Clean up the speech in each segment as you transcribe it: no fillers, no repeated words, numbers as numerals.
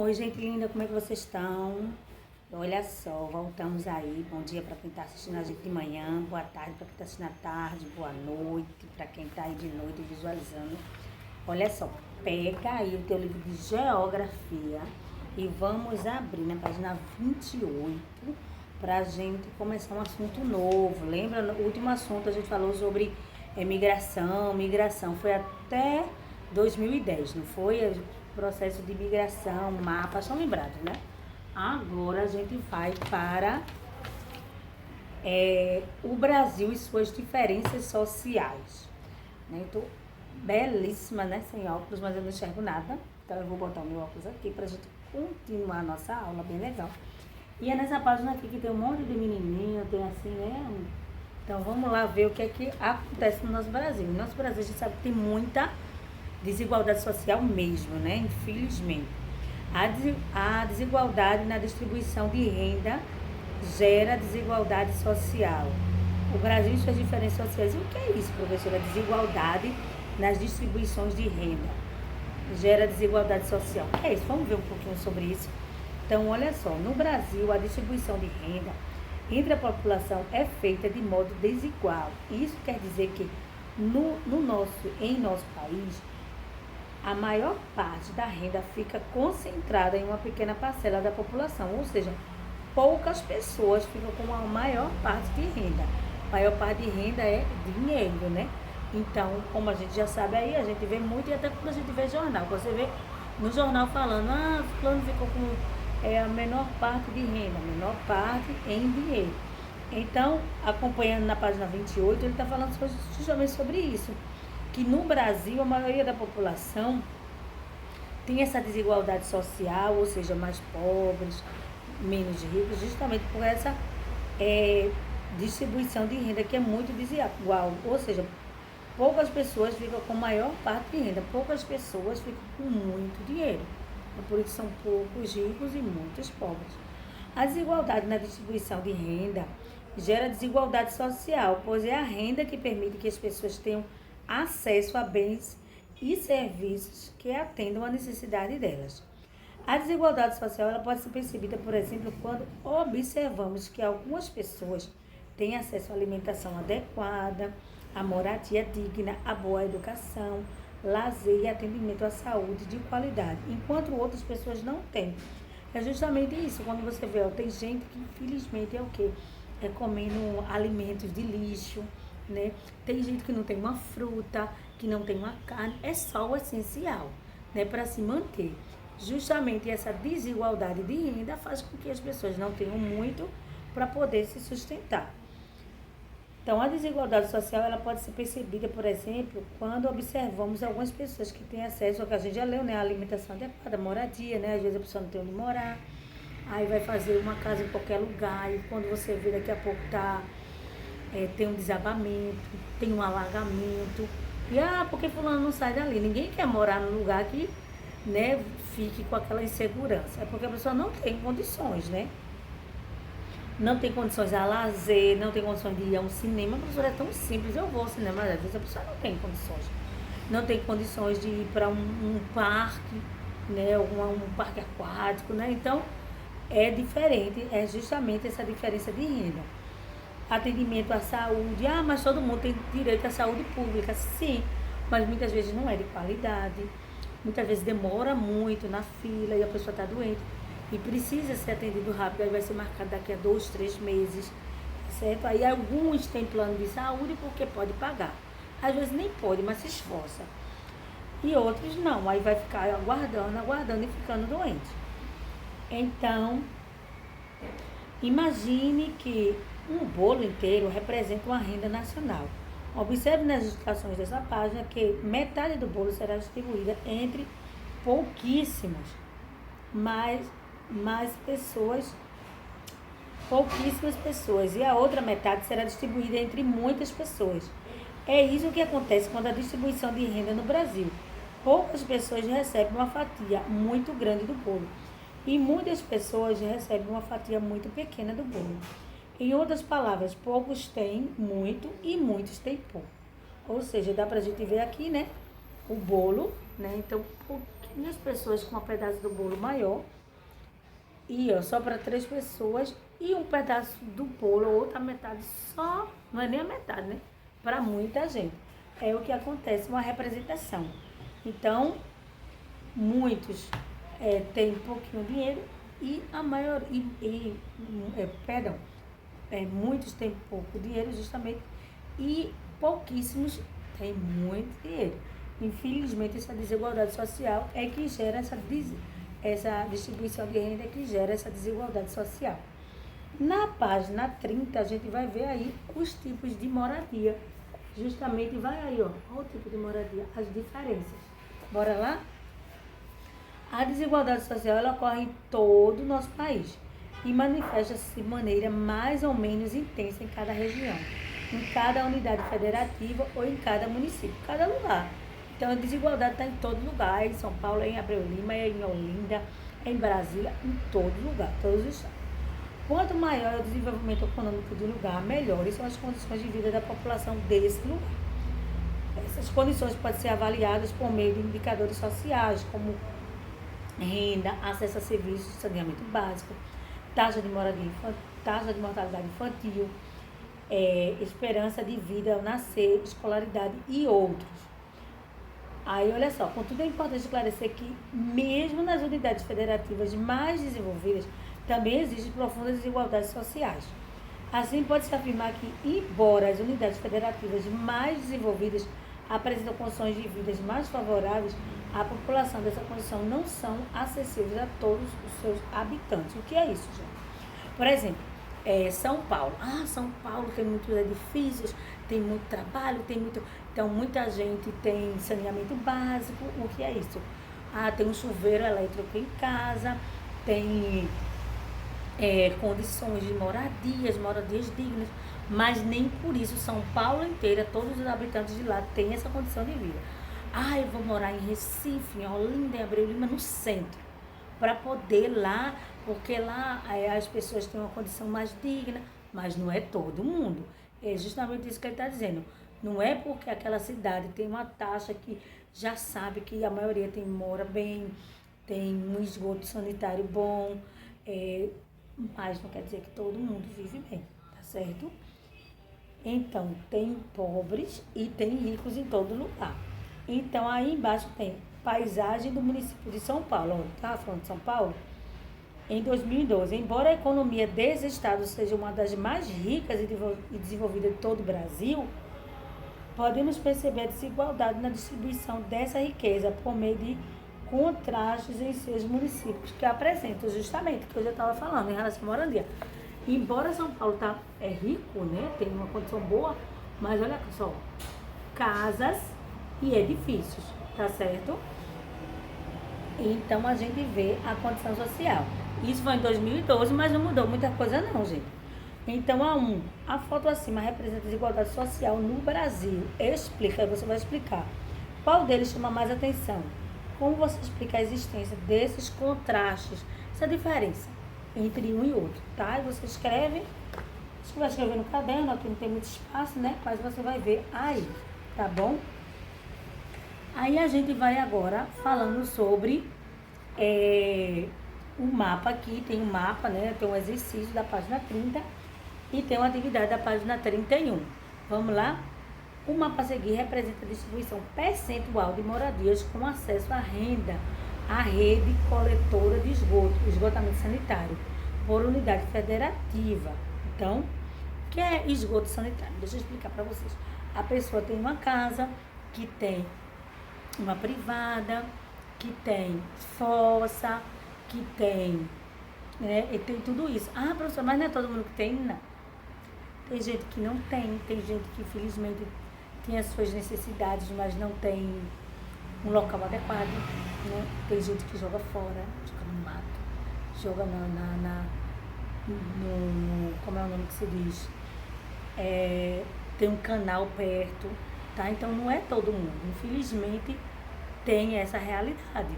Oi, gente linda, como é que vocês estão? Olha só, voltamos aí. Bom dia para quem está assistindo a gente de manhã, boa tarde para quem está assistindo à tarde, boa noite para quem está aí de noite visualizando. Olha só, pega aí o teu livro de geografia e vamos abrir na página 28 para a gente começar um assunto novo. Lembra, no último assunto a gente falou sobre migração foi até 2010, não foi? Processo de migração, mapas, estão lembrados, né? Agora a gente vai para o Brasil e suas diferenças sociais. Né? Eu tô belíssima, né? Sem óculos, mas eu não enxergo nada. Então eu vou botar o meu óculos aqui para a gente continuar a nossa aula, bem legal. E é nessa página aqui que tem um monte de menininho, tem assim, né? Então vamos lá ver o que é que acontece no nosso Brasil. No nosso Brasil a gente sabe que tem muita desigualdade social mesmo, né? Infelizmente. A desigualdade na distribuição de renda gera desigualdade social. O Brasil e suas diferenças sociais. E o que é isso, professora? Desigualdade nas distribuições de renda gera desigualdade social. O que é isso? Vamos ver um pouquinho sobre isso. Então, olha só, no Brasil, a distribuição de renda entre a população é feita de modo desigual. Isso quer dizer que em nosso país, a maior parte da renda fica concentrada em uma pequena parcela da população, ou seja, poucas pessoas ficam com a maior parte de renda. A maior parte de renda é dinheiro, né? Então, como a gente já sabe aí, a gente vê muito, e até quando a gente vê jornal, você vê no jornal falando, fulano ficou com a menor parte de renda, a menor parte em dinheiro. Então, acompanhando na página 28, ele está falando justamente sobre isso, que no Brasil a maioria da população tem essa desigualdade social, ou seja, mais pobres, menos ricos, justamente por essa distribuição de renda que é muito desigual, ou seja, poucas pessoas ficam com maior parte de renda, poucas pessoas ficam com muito dinheiro. É por isso que são poucos ricos e muitos pobres. A desigualdade na distribuição de renda gera desigualdade social, pois é a renda que permite que as pessoas tenham acesso a bens e serviços que atendam à necessidade delas. A desigualdade social ela pode ser percebida, por exemplo, quando observamos que algumas pessoas têm acesso à alimentação adequada, à moradia digna, à boa educação, lazer e atendimento à saúde de qualidade, enquanto outras pessoas não têm. É justamente isso, quando você vê, tem gente que infelizmente é o quê? É comendo alimentos de lixo, né? Tem gente que não tem uma fruta, que não tem uma carne, é só o essencial, né? Para se manter. Justamente essa desigualdade de renda faz com que as pessoas não tenham muito para poder se sustentar. Então, a desigualdade social ela pode ser percebida, por exemplo, quando observamos algumas pessoas que têm acesso ao que a gente já leu, né? A alimentação adequada, a moradia, né? Às vezes a pessoa não tem onde morar, aí vai fazer uma casa em qualquer lugar e quando você vê daqui a pouco tem um desabamento, tem um alagamento. E porque fulano não sai dali? Ninguém quer morar num lugar que, né, fique com aquela insegurança. É porque a pessoa não tem condições, né? Não tem condições a lazer, não tem condições de ir a um cinema. A pessoa é tão simples, eu vou ao cinema, mas às vezes a pessoa não tem condições. Não tem condições de ir para um parque, né, um parque aquático, né? Então, é diferente, é justamente essa diferença de renda. Atendimento à saúde, mas todo mundo tem direito à saúde pública, sim, mas muitas vezes não é de qualidade, muitas vezes demora muito na fila e a pessoa está doente e precisa ser atendido rápido, aí vai ser marcado daqui a 2, 3 meses, certo? Aí alguns têm plano de saúde porque pode pagar, às vezes nem pode, mas se esforça, e outros não, aí vai ficar aguardando e ficando doente. Então, imagine que um bolo inteiro representa uma renda nacional. Observe nas indicações dessa página que metade do bolo será distribuída entre pouquíssimas pessoas, e a outra metade será distribuída entre muitas pessoas. É isso que acontece quando a distribuição de renda no Brasil. Poucas pessoas recebem uma fatia muito grande do bolo e muitas pessoas recebem uma fatia muito pequena do bolo. Em outras palavras, poucos têm muito e muitos têm pouco. Ou seja, dá pra gente ver aqui, né? O bolo, né? Então, E as pessoas com um pedaço do bolo maior, e ó, só para 3 pessoas, e um pedaço do bolo, outra metade só, não é nem a metade, né? Para muita gente. É o que acontece, uma representação. Então, muitos têm pouquinho dinheiro e a maioria, muitos têm pouco dinheiro justamente e pouquíssimos têm muito dinheiro. Infelizmente, essa desigualdade social é que gera essa distribuição de renda que gera essa desigualdade social. Na página 30, a gente vai ver aí os tipos de moradia. Justamente vai aí, ó o tipo de moradia, as diferenças. Bora lá? A desigualdade social ela ocorre em todo o nosso país e manifesta-se de maneira mais ou menos intensa em cada região, em cada unidade federativa ou em cada município, cada lugar. Então a desigualdade está em todo lugar, em São Paulo, em Abreu Lima, em Olinda, em Brasília, em todo lugar, todos os estados. Quanto maior é o desenvolvimento econômico do lugar, melhores são as condições de vida da população desse lugar. Essas condições podem ser avaliadas por meio de indicadores sociais, como renda, acesso a serviços de saneamento básico, taxa de mortalidade infantil, esperança de vida ao nascer, escolaridade e outros. Aí, olha só, contudo é importante esclarecer que, mesmo nas unidades federativas mais desenvolvidas, também existem profundas desigualdades sociais. Assim, pode-se afirmar que, embora as unidades federativas mais desenvolvidas apresentam condições de vida mais favoráveis, a população dessa condição não são acessíveis a todos os seus habitantes. O que é isso, gente? Por exemplo, São Paulo. São Paulo tem muitos edifícios, tem muito trabalho, então muita gente tem saneamento básico. O que é isso? Tem um chuveiro elétrico em casa, tem condições de moradias dignas, mas nem por isso São Paulo inteira, todos os habitantes de lá têm essa condição de vida. Eu vou morar em Recife, em Olinda, em Abreu Lima, no centro, para poder lá, porque lá as pessoas têm uma condição mais digna, mas não é todo mundo. É justamente isso que ele está dizendo. Não é porque aquela cidade tem uma taxa que já sabe que a maioria mora bem, tem um esgoto sanitário bom, mas não quer dizer que todo mundo vive bem, tá certo? Então, tem pobres e tem ricos em todo lugar. Então, aí embaixo tem paisagem do município de São Paulo. Tá falando de São Paulo? Em 2012, embora a economia desse estado seja uma das mais ricas e desenvolvidas de todo o Brasil, podemos perceber a desigualdade na distribuição dessa riqueza por meio de contrastes em seus municípios, que apresentam justamente o que eu já estava falando em relação à moradia. Embora São Paulo é rico, né, tem uma condição boa, mas olha só, casas e edifícios, tá certo? Então a gente vê a condição social. Isso foi em 2012, mas não mudou muita coisa não, gente. Então a foto acima representa a desigualdade social no Brasil. Explica, você vai explicar. Qual deles chama mais atenção? Como você explica a existência desses contrastes, essa diferença entre um e outro, tá? E você escreve, acho que vai escrever no caderno, aqui não tem muito espaço, né? Mas você vai ver aí, tá bom? Aí a gente vai agora falando sobre o mapa aqui, tem um mapa, né? Tem um exercício da página 30 e tem uma atividade da página 31. Vamos lá? O mapa a seguir representa a distribuição percentual de moradias com acesso à renda, à rede coletora de esgotamento sanitário, por unidade federativa. Então, o que é esgoto sanitário? Deixa eu explicar para vocês. A pessoa tem uma casa que tem uma privada, que tem fossa, que tem, né, e tem tudo isso. Professor, mas não é todo mundo que tem? Não. Tem gente que não tem gente que infelizmente tem as suas necessidades, mas não tem um local adequado, né? Tem gente que joga fora, joga no mato, joga como é o nome que se diz? Tem um canal perto, tá? Então não é todo mundo, infelizmente tem essa realidade.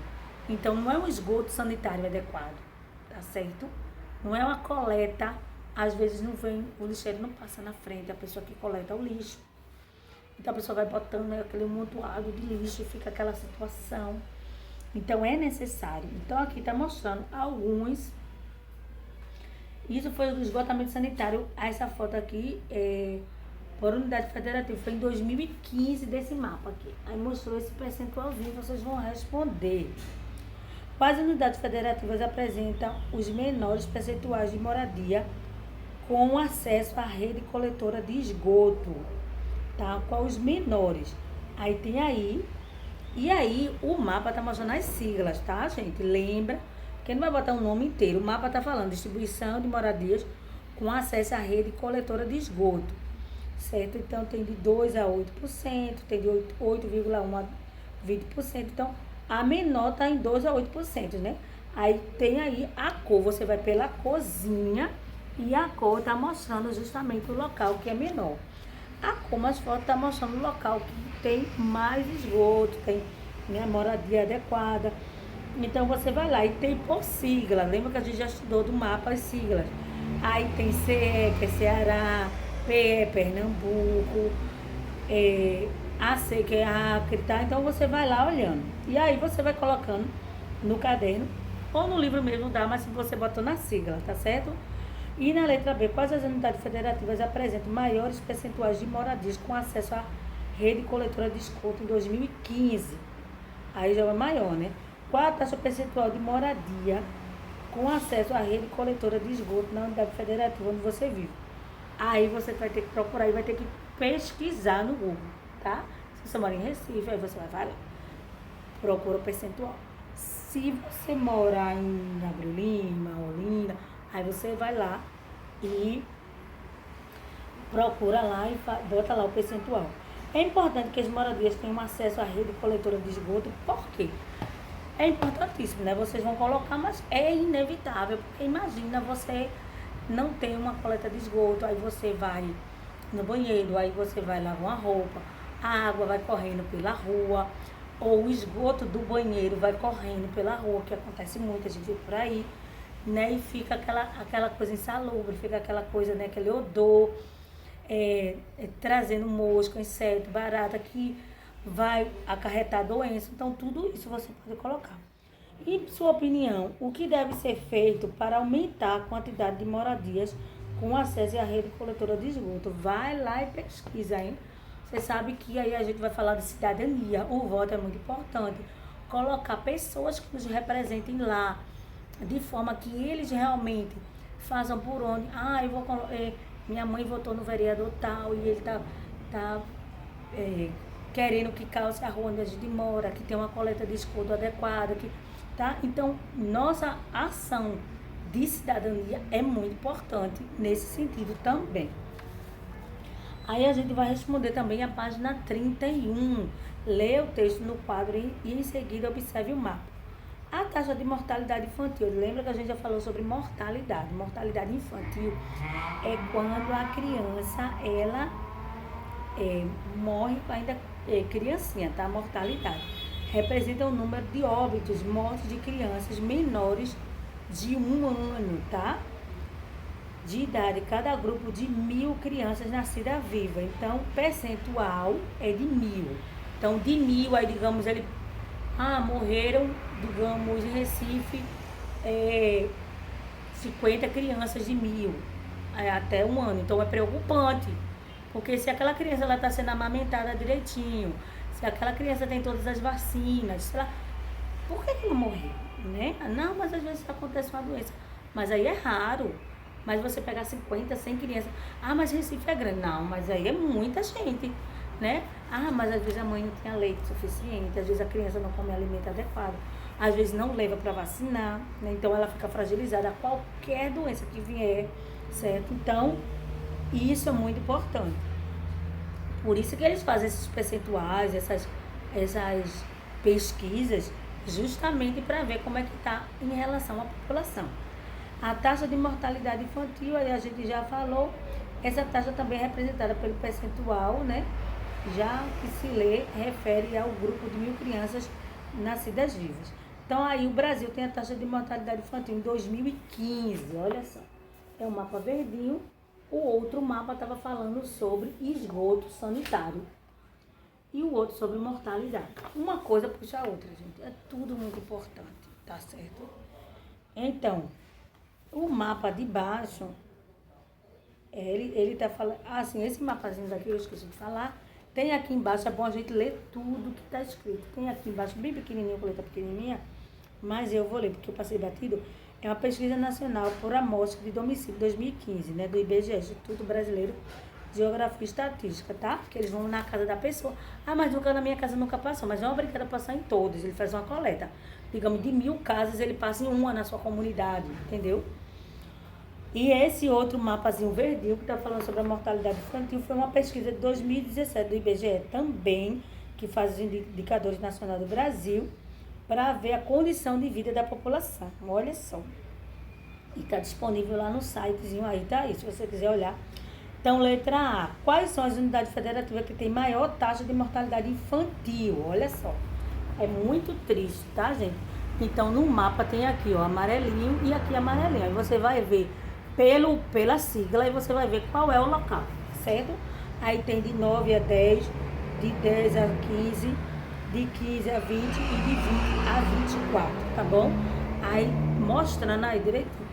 Então não é um esgoto sanitário adequado, tá certo? Não é uma coleta, às vezes não vem, o lixeiro não passa na frente, a pessoa que coleta o lixo. Então a pessoa vai botando aquele amontoado de lixo e fica aquela situação. Então, é necessário. Então, aqui está mostrando alguns. Isso foi o esgotamento sanitário. Essa foto aqui por unidade federativa. Foi em 2015 desse mapa aqui. Aí mostrou esse percentualzinho, vocês vão responder. Quais unidades federativas apresentam os menores percentuais de moradia com acesso à rede coletora de esgoto? Tá? Qual os menores? Aí tem aí. E aí o mapa tá mostrando as siglas, tá, gente? Lembra? Porque não vai botar o nome inteiro. O mapa tá falando distribuição de moradias com acesso à rede coletora de esgoto. Certo? Então tem de 2 a 8%, tem de 8,1 a 20%. Então a menor tá em 2 a 8%, né? Aí tem aí a cor, você vai pela corzinha e a cor tá mostrando justamente o local que é menor. A cor mais forte está mostrando o local que tem mais esgoto, tem, né, moradia adequada. Então você vai lá e tem por sigla. Lembra que a gente já estudou do mapa as siglas? Aí tem CE, que é Ceará, PE, Pernambuco, AC, que é Acre, tá? Então você vai lá olhando. E aí você vai colocando no caderno, ou no livro mesmo dá, mas se você botou na sigla, tá certo? E na letra B, quais as unidades federativas apresentam maiores percentuais de moradias com acesso à rede coletora de esgoto em 2015? Aí já é maior, né? Qual a taxa percentual de moradia com acesso à rede coletora de esgoto na unidade federativa onde você vive? Aí você vai ter que procurar e vai ter que pesquisar no Google, tá? Se você mora em Recife, aí você vai lá, procura o percentual. Se você mora em Abreu Lima, Olinda, aí você vai lá e procura lá e bota lá o percentual. É importante que as moradias tenham acesso à rede coletora de esgoto, por quê? É importantíssimo, né? Vocês vão colocar, mas é inevitável, porque imagina você não ter uma coleta de esgoto, aí você vai no banheiro, aí você vai lavar uma roupa, a água vai correndo pela rua, ou o esgoto do banheiro vai correndo pela rua, que acontece muito, a gente vê por aí, né? E fica aquela coisa insalubre, fica aquela coisa, né? Aquele odor, trazendo mosca, inseto, barata, que vai acarretar doença. Então, tudo isso você pode colocar. E, sua opinião, o que deve ser feito para aumentar a quantidade de moradias com acesso à rede coletora de esgoto? Vai lá e pesquisa, hein? Você sabe que aí a gente vai falar de cidadania. O voto é muito importante. Colocar pessoas que nos representem lá, de forma que eles realmente façam por onde. Ah, minha mãe votou no vereador tal e ele tá querendo que calce a rua onde a gente mora, que tenha uma coleta de esgoto adequada, tá? Então, nossa ação de cidadania é muito importante nesse sentido também. Aí a gente vai responder também a página 31. Lê o texto no quadro e em seguida observe o mapa. A taxa de mortalidade infantil, lembra que a gente já falou sobre mortalidade. Mortalidade infantil é quando a criança, ela morre ainda criancinha, tá? Mortalidade. Representa o número de óbitos, mortes de crianças menores de 1 ano, tá? De idade, cada grupo de 1.000 crianças nascidas vivas. Então, percentual é de 1.000. Então, de 1.000, aí digamos, morreram, digamos, em Recife, 50 crianças de 1.000, até 1 ano. Então, é preocupante, porque se aquela criança está sendo amamentada direitinho, se aquela criança tem todas as vacinas, sei lá, por que não morreu, né? Não, mas às vezes acontece uma doença. Mas aí é raro. Mas você pegar 50, 100 crianças. Ah, mas Recife é grande. Não, mas aí é muita gente, né? Ah, mas às vezes a mãe não tem leite suficiente, às vezes a criança não come alimento adequado, às vezes não leva para vacinar, né? Então ela fica fragilizada a qualquer doença que vier, certo? Então, isso é muito importante. Por isso que eles fazem esses percentuais, essas pesquisas, justamente para ver como é que está em relação à população. A taxa de mortalidade infantil, aí a gente já falou, essa taxa também é representada pelo percentual, né? Já que se lê, refere ao grupo de 1.000 crianças nascidas vivas. Então, aí o Brasil tem a taxa de mortalidade infantil em 2015, olha só. É o mapa verdinho, o outro mapa estava falando sobre esgoto sanitário. e o outro sobre mortalidade. Uma coisa puxa a outra, gente. É tudo muito importante, tá certo? Então, o mapa de baixo, ele tá falando... Assim, esse mapazinho daqui, eu esqueci de falar. Tem aqui embaixo, é bom a gente ler tudo que tá escrito. Tem aqui embaixo, bem pequenininho, com letra pequenininha, mas eu vou ler, porque eu passei batido. É uma pesquisa nacional por amostra de domicílio 2015, né, do IBGE, Instituto Brasileiro de Geografia e Estatística, tá? Que eles vão na casa da pessoa. Ah, mas nunca na minha casa nunca passou, mas não é obrigado a passar em todos. Ele faz uma coleta. Digamos, de 1000 casas, ele passa em uma na sua comunidade, entendeu? E esse outro mapazinho verdinho que está falando sobre a mortalidade infantil foi uma pesquisa de 2017 do IBGE também, que faz os indicadores nacionais do Brasil, para ver a condição de vida da população. Olha só. E está disponível lá no sitezinho aí, tá aí, se você quiser olhar. Então, letra A. Quais são as unidades federativas que têm maior taxa de mortalidade infantil? Olha só. É muito triste, tá, gente? Então, no mapa tem aqui, ó, amarelinho e aqui amarelinho. Aí você vai ver pela sigla e você vai ver qual é o local, certo? Aí tem de 9 a 10, de 10 a 15, de 15 a 20 e de 20 a 24, tá bom? Aí, mostrando aí direitinho.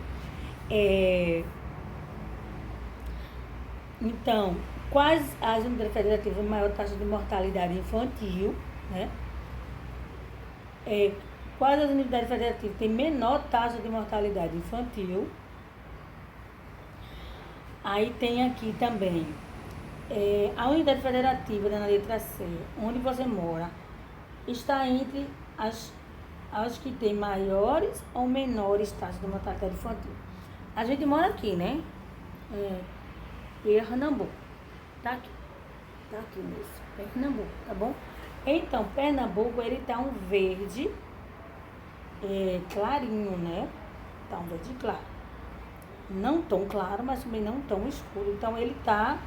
Então, quais as unidades federativas com maior taxa de mortalidade infantil, né? Quais as unidades federativas têm menor taxa de mortalidade infantil? Aí tem aqui também a unidade federativa, na letra C, onde você mora, está entre as que têm maiores ou menores taxas de mortalidade infantil. A gente mora aqui, né? Pernambuco. Tá aqui mesmo, Pernambuco, tá bom? Então, Pernambuco, ele tá um verde clarinho, né? Tá um verde claro. Não tão claro, mas também não tão escuro. Então, ele tá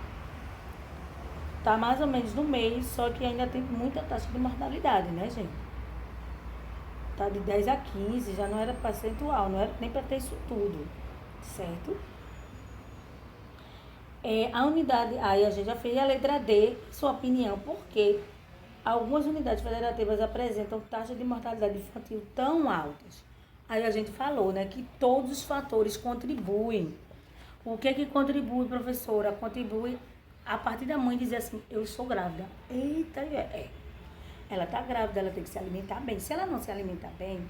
mais ou menos no meio, só que ainda tem muita taxa de mortalidade, né, gente? Tá de 10 a 15, já não era percentual, não era nem para ter isso tudo, certo? A unidade, aí a gente já fez a letra D, sua opinião, porque algumas unidades federativas apresentam taxas de mortalidade infantil tão altas. Aí a gente falou, né, que todos os fatores contribuem. O que é que contribui, professora? Contribui a partir da mãe dizer assim, eu sou grávida. Eita, ela tá grávida, ela tem que se alimentar bem. Se ela não se alimentar bem,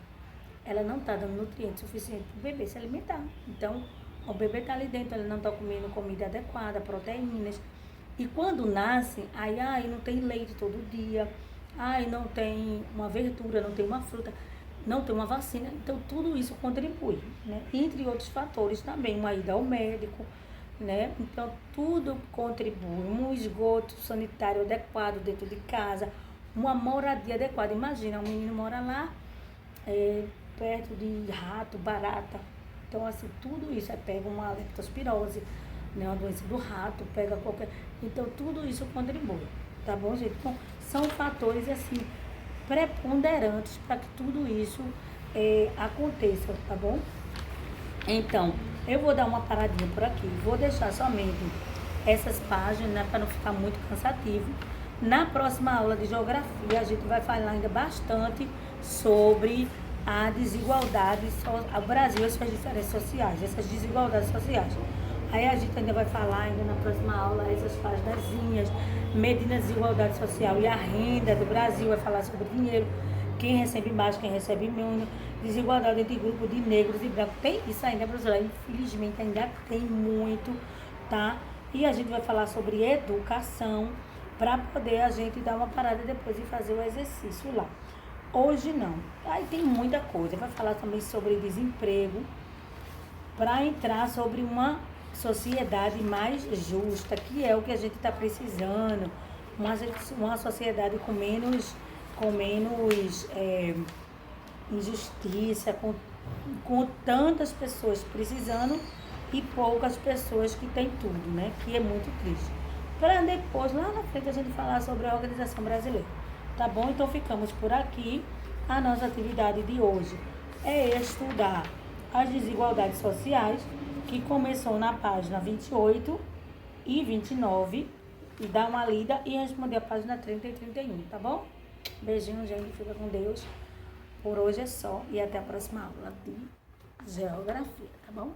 ela não tá dando nutrientes suficientes para o bebê se alimentar. Então, o bebê está ali dentro, ele não está comendo comida adequada, proteínas. E quando nasce, aí não tem leite todo dia, aí não tem uma verdura, não tem uma fruta, não tem uma vacina. Então, tudo isso contribui, né? Entre outros fatores também, uma ida ao médico, né? Então, tudo contribui. Um esgoto sanitário adequado dentro de casa, uma moradia adequada. Imagina, um menino mora lá, perto de rato, barata. Então, assim, tudo isso, pega uma leptospirose, né, uma doença do rato, pega qualquer... Então, tudo isso contribui, tá bom, gente? Então, são fatores, assim, preponderantes para que tudo isso aconteça, tá bom? Então, eu vou dar uma paradinha por aqui, vou deixar somente essas páginas, né, para não ficar muito cansativo. Na próxima aula de geografia, a gente vai falar ainda bastante sobre a desigualdade, o Brasil e suas diferenças sociais, essas desigualdades sociais. Aí a gente ainda vai falar ainda na próxima aula essas páginazinhas, medindo a desigualdade social e a renda do Brasil, vai falar sobre dinheiro, quem recebe mais, quem recebe menos, desigualdade entre grupos de negros e brancos. Tem isso ainda, professora? Infelizmente ainda tem muito, tá? E a gente vai falar sobre educação, para poder a gente dar uma parada depois e fazer o exercício lá. Hoje não. Aí tem muita coisa. Vai falar também sobre desemprego, para entrar sobre uma sociedade mais justa, que é o que a gente está precisando. Uma sociedade com menos injustiça, com tantas pessoas precisando e poucas pessoas que têm tudo, né? Que é muito triste. Para depois, lá na frente, a gente falar sobre a organização brasileira. Tá bom? Então, ficamos por aqui. A nossa atividade de hoje é estudar as desigualdades sociais, que começou na página 28 e 29, e dar uma lida e responder a página 30 e 31, tá bom? Beijinho, gente. Fica com Deus. Por hoje é só. E até a próxima aula de geografia, tá bom?